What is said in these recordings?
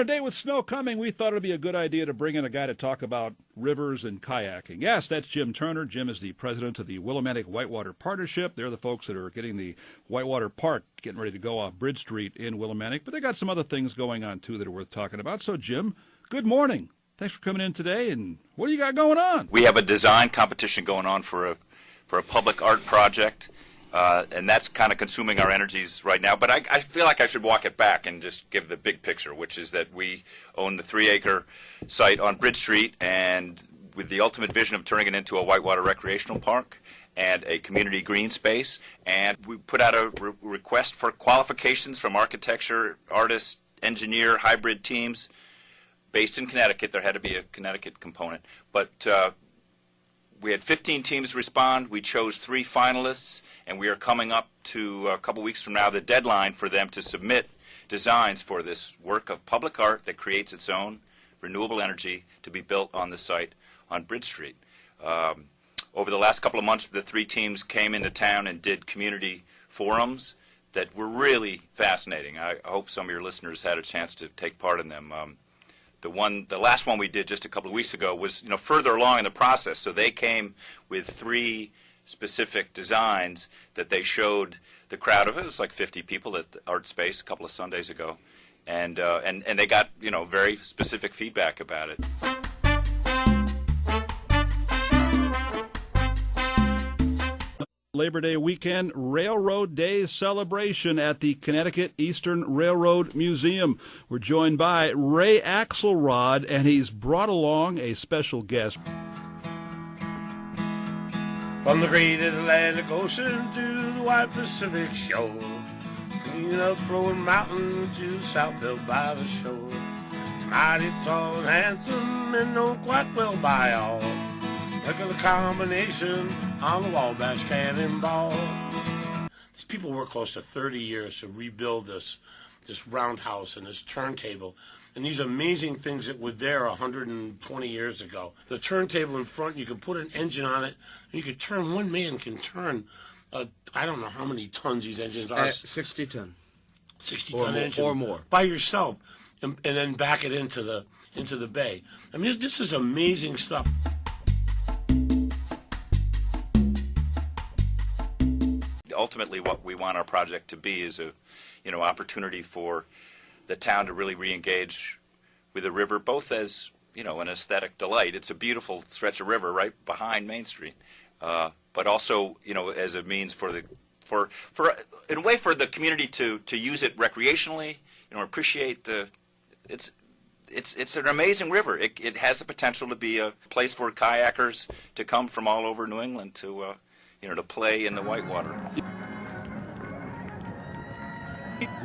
A day with snow coming, we thought it would be a good idea to bring in a guy to talk about rivers and kayaking. Yes, that's Jim Turner. Jim is the president of the Willimantic Whitewater Partnership. They're the folks that are getting the Whitewater Park getting ready to go off Bridge Street in Willimantic. But they got some other things going on, too, that are worth talking about. So, Jim, good morning. Thanks for coming in today. And what do you got going on? We have a design competition going on for a public art project. And that's kind of consuming our energies right now. But I feel like I should walk it back and just give the big picture, which is that we own the 3-acre site on Bridge Street, and with the ultimate vision of turning it into a whitewater recreational park and a community green space. And we put out a request for qualifications from architecture, artists, engineer, hybrid teams based in Connecticut. There had to be a Connecticut component. But we had 15 teams respond. We chose 3 finalists, and we are coming up to a couple weeks from now the deadline for them to submit designs for this work of public art that creates its own renewable energy to be built on the site on Bridge Street. Over the last couple of months, the 3 teams came into town and did community forums that were really fascinating. I hope some of your listeners had a chance to take part in them. The last one we did just a couple of weeks ago was, further along in the process. So they came with 3 specific designs that they showed the crowd of. It was like 50 people at the Art Space a couple of Sundays ago, and they got very specific feedback about it. Labor Day weekend Railroad Day celebration at the Connecticut Eastern Railroad Museum. We're joined by Ray Axelrod, and he's brought along a special guest. From the great Atlantic Ocean to the wide Pacific shore, clean up flowing mountain to the south built by the shore, mighty tall and handsome and known quite well by all. Look at the combination on the Wabash Cannonball. These people worked close to 30 years to rebuild this roundhouse and this turntable, and these amazing things that were there 120 years ago. The turntable in front, you can put an engine on it, and you can turn. One man can turn. I don't know how many tons these engines are. 60 ton. 60-ton engine or more by yourself, and then back it into the bay. I mean, this is amazing stuff. Ultimately, what we want our project to be is a, opportunity for the town to really re-engage with the river, both as, an aesthetic delight. It's a beautiful stretch of river right behind Main Street, but also, as a means for in a way for the community to use it recreationally, appreciate it's an amazing river. It has the potential to be a place for kayakers to come from all over New England to play in the Whitewater.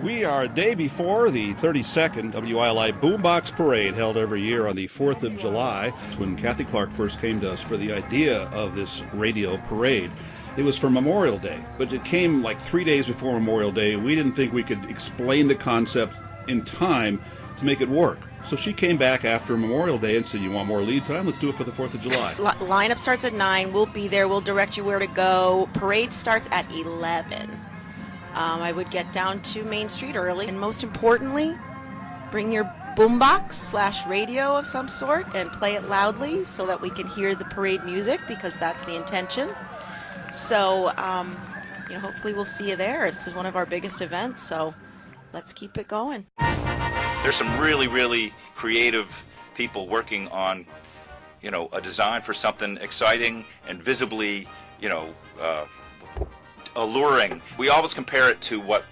We are a day before the 32nd WILI Boombox Parade held every year on the 4th of July. When Kathy Clark first came to us for the idea of this radio parade, it was for Memorial Day, but it came like 3 days before Memorial Day. We didn't think we could explain the concept in time to make it work. So she came back after Memorial Day and said, you want more lead time? Let's do it for the 4th of July. Lineup starts at 9. We'll be there. We'll direct you where to go. Parade starts at 11. I would get down to Main Street early. And most importantly, bring your boombox/radio of some sort and play it loudly so that we can hear the parade music, because that's the intention. So, hopefully we'll see you there. This is one of our biggest events, so let's keep it going. There's some really, really creative people working on, a design for something exciting and visibly, alluring. We always compare it to what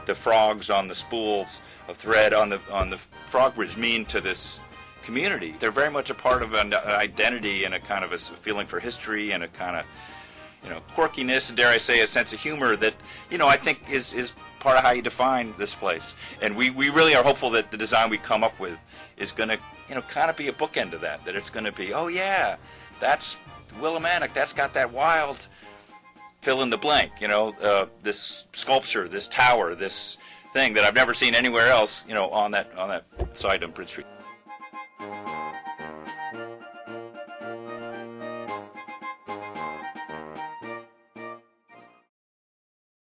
the frogs on the spools of thread on the frog bridge mean to this community. They're very much a part of an identity and a kind of a feeling for history and a kind of, quirkiness, and dare I say, a sense of humor that, I think is part of how you define this place. And we really are hopeful that the design we come up with is going to, kind of be a bookend to that it's going to be, oh yeah, that's Willimantic, that's got that wild fill in the blank, this sculpture, this tower, this thing that I've never seen anywhere else, on that site on Bridge Street.